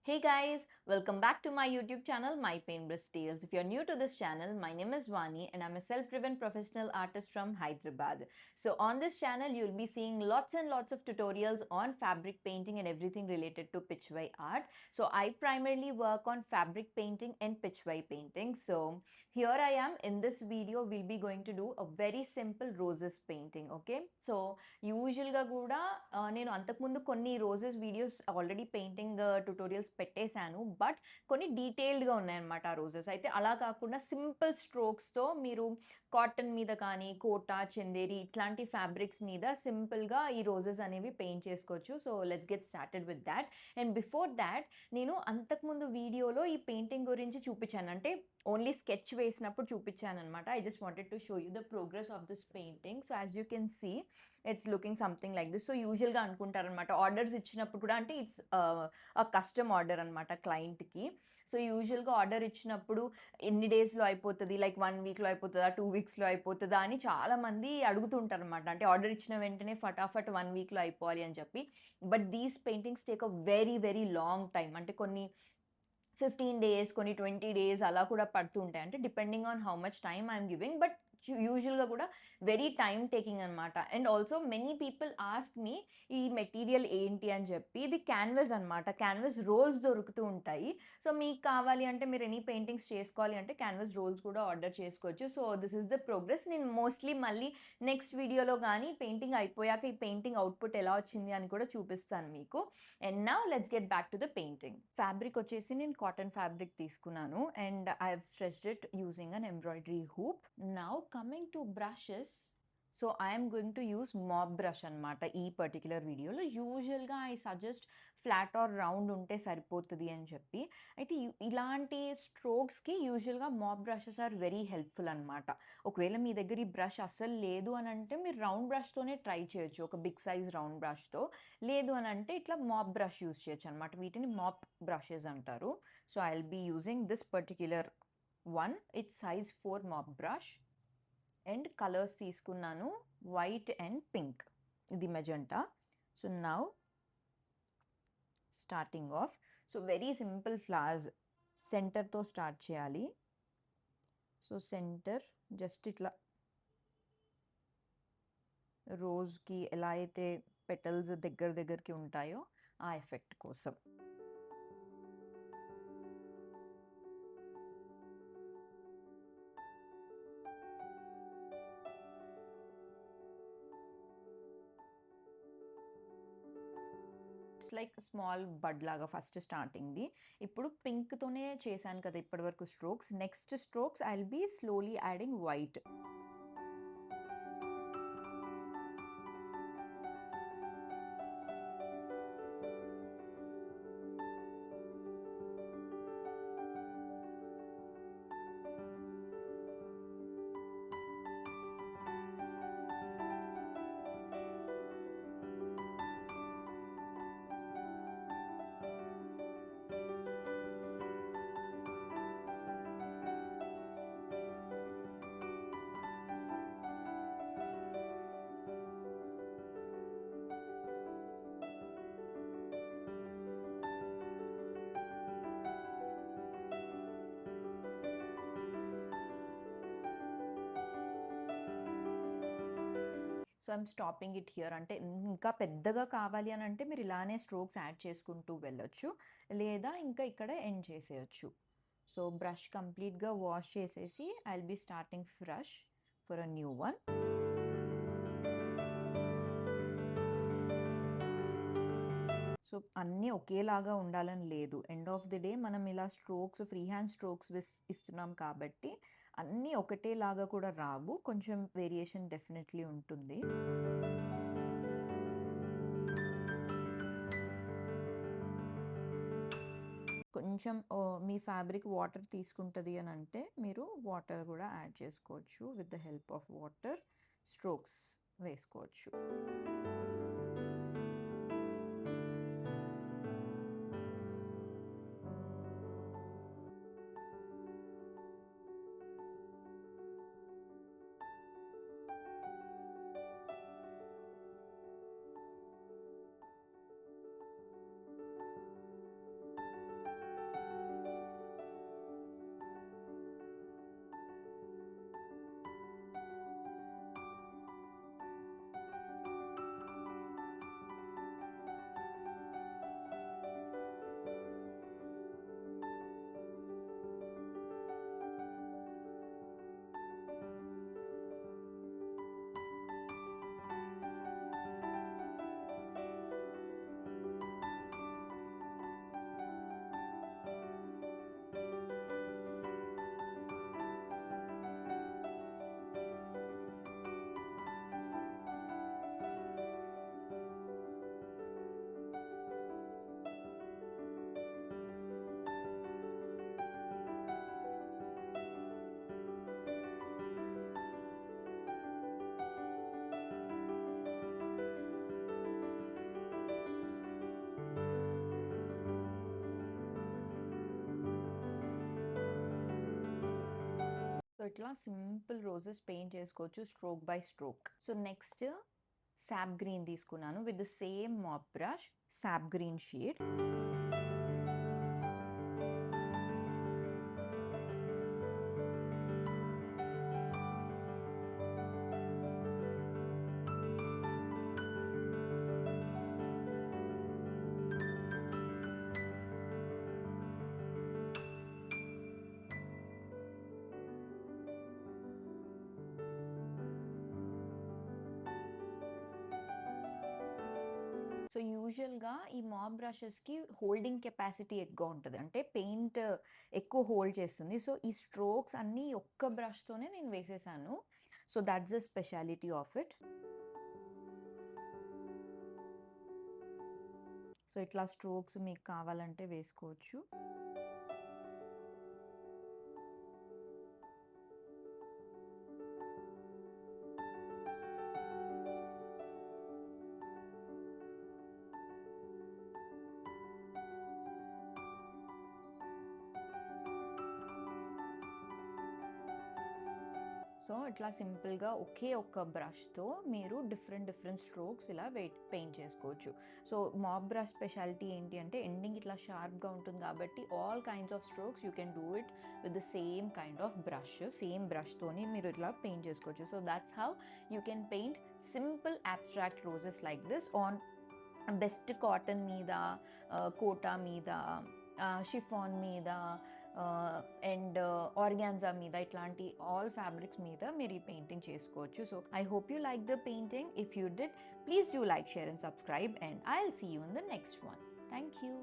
Hey guys, welcome back to my YouTube channel, My Paintbrush Tales. If you're new to this channel, my name is Vani and I'm a self-driven professional artist from Hyderabad. So on this channel, you'll be seeing lots and lots of tutorials on fabric painting and everything related to pitchway art. So I primarily work on fabric painting and pitchway painting. So here I am. In this video, we'll be going to do a very simple roses painting, okay? So యూజువల్గా కూడా నేను అంతకుముందు కొన్ని roses videos already painting tutorials పెట్టేశాను. But కొన్ని డీటెయిల్డ్‌గా ఉన్నాయన్నమాట ఆ రోజెస్. అయితే అలా కాకుండా సింపుల్ స్ట్రోక్స్‌తో మీరు కాటన్ మీద కానీ, కోటా, చందేరి ఇట్లాంటి ఫ్యాబ్రిక్స్ మీద సింపుల్‌గా ఈ రోజెస్ అనేవి పెయింట్ చేసుకోవచ్చు. So let's get started with thought. And before thought నేను అంతకుముందు వీడియోలో ఈ పెయింటింగ్ గురించి చూపించాను. అంటే ఓన్లీ స్కెచ్ వేసినప్పుడు చూపించాననమాట. I just wanted to show you the progress of this painting. So as you can see it's looking something like this. So యూజువల్‌గా అనుకుంటారనమాట ఆర్డర్స్ ఇచ్చినప్పుడు కూడా అంటే ఇట్స్ కస్టమ్ ఆర్డర్ అనమాట క్లయింట్‌కి. సో యూజువల్‌గా ఆర్డర్ ఇచ్చినప్పుడు ఎన్ని డేస్‌లో అయిపోతది? లైక్ 1 వీక్‌లో అయిపోతదా? 2 వీక్స్‌లో అయిపోతదా? అని చాలామంది అడుగుతుంటారనమాట. అంటే ఆర్డర్ ఇచ్చిన వెంటనే ఫటాఫట్ 1 వీక్‌లో అయిపోవాలి అని చెప్పి. But these paintings take a very, very long time. అంటే కొన్ని 15 డేస్, కొన్ని 20 డేస్ అలా కూడా పడుతూ ఉంటాయి. అంటే depending on how much time I am giving. But యూజువల్‌గా కూడా వెరీ టైమ్ టేకింగ్ అనమాట. And also many people ask me ఈ మెటీరియల్ ఏంటి అని చెప్పి. ఇది క్యాన్వాస్ అనమాట. క్యాన్వాస్ రోల్స్ దొరుకుతూ ఉంటాయి. సో మీకు కావాలి అంటే మీరు ఎనీ పెయింటింగ్స్ చేసుకోవాలి అంటే క్యాన్వాస్ రోల్స్ కూడా ఆర్డర్ చేసుకోవచ్చు. So this is the progress. నేను మోస్ట్‌లీ మళ్ళీ నెక్స్ట్ వీడియోలో గానీ పెయింటింగ్ అయిపోయాక ఈ పెయింటింగ్ అవుట్‌పుట్ ఎలా వచ్చింది అని కూడా చూపిస్తాను మీకు. And now let's get back to the painting. Fabric వచ్చేసి నేను కాటన్ ఫ్యాబ్రిక్ తీసుకున్నాను and I have stretched it using an embroidery hoop. Now coming to brushes. So I'm going to use mop brush అనమాట ఈ particular వీడియోలో. యూజువల్గా I suggest flat or round ఉంటే సరిపోతుంది అని చెప్పి. అయితే ఇలాంటి స్ట్రోక్స్కి యూజువల్గా mop brushes are very helpful అనమాట. ఒకవేళ మీ దగ్గర ఈ బ్రష్ అస్సలు లేదు అని అంటే మీరు రౌండ్ బ్రష్తోనే ట్రై చేయొచ్చు, ఒక బిగ్ సైజ్ రౌండ్ బ్రష్తో. లేదు అని అంటే ఇట్లా మాప్ బ్రష్ యూస్ చేయొచ్చు అనమాట. వీటిని మాప్ బ్రషెస్ అంటారు. So I will be using this particular one. It's size 4 mop brush. And colours తీసుకున్నాను వైట్ అండ్ పింక్. ఇది magenta. So now starting off. So very simple flowers సెంటర్తో start చేయాలి. So centre just ఇట్లా రోజ్కి ఎలా అయితే petals దగ్గరికి ఉంటాయో ఆ ఎఫెక్ట్ కోసం. ఇట్స్ లైక్ స్మాల్ బడ్ లాగా ఫస్ట్ స్టార్టింగ్ది. ఇప్పుడు పింక్తోనే చేశాను కదా ఇప్పటివరకు strokes. Next strokes I will be slowly adding white. So I'm stopping it here. అంటే ఇంకా పెద్దగా కావాలి అని అంటే మీరు ఇలానే స్ట్రోక్స్ యాడ్ చేసుకుంటూ వెళ్ళొచ్చు, లేదా ఇంకా ఇక్కడ ఎండ్ చేసేయచ్చు. సో బ్రష్ కంప్లీట్గా వాష్ చేసేసి I will be starting fresh for a new one. So అన్నీ ఒకేలాగా ఉండాలని లేదు. ఎండ్ ఆఫ్ ది డే మనం ఇలా స్ట్రోక్స్, ఫ్రీ హ్యాండ్ స్ట్రోక్స్ ఇస్తున్నాం కాబట్టి అన్నీ ఒకటేలాగా కూడా రావు. కొంచెం వేరియేషన్ డెఫినెట్లీ ఉంటుంది. కొంచెం మీ ఫ్యాబ్రిక్ వాటర్ తీసుకుంటుంది అని అంటే మీరు వాటర్ కూడా యాడ్ చేసుకోవచ్చు. With the help of water strokes వేసుకోవచ్చు. ఇట్లా సింపుల్ రోజెస్ పెయింట్ చేసుకోవచ్చు stroke by stroke. So next sap green తీసుకున్నాను with the same mop brush, sap green shade. So యూజువల్గా ఈ మాప్ బ్రషెస్కి హోల్డింగ్ కెపాసిటీ ఎక్కువ ఉంటుంది, అంటే పెయింట్ ఎక్కువ హోల్డ్ చేస్తుంది. సో ఈ స్ట్రోక్స్ అన్నీ ఒక్క బ్రష్తోనే నేను వేసేసాను. So that's the speciality of it. So ఇట్లా స్ట్రోక్స్ మీకు కావాలంటే వేసుకోవచ్చు. సో ఇట్లా సింపుల్గా ఒకే ఒక్క బ్రష్తో మీరు డిఫరెంట్ స్ట్రోక్స్ ఇలా పెయింట్ చేసుకోవచ్చు. సో మాప్ బ్రష్ స్పెషాలిటీ ఏంటి అంటే ఎండింగ్ ఇట్లా షార్ప్గా ఉంటుంది కాబట్టి all kinds of strokes you can do it with the same kind of brush. Same బ్రష్తోని మీరు ఇట్లా పెయింట్ చేసుకోవచ్చు. So that's how you can paint simple abstract roses like this on best cotton మీద, కోటా మీద, షిఫాన్ మీద, and organza మీద, ఇట్లాంటి all fabrics మీద మీరు ఈ పెయింటింగ్ చేసుకోవచ్చు. So I hope you like the painting. If you did, please do like, share and subscribe, and I will see you in the next one. Thank you.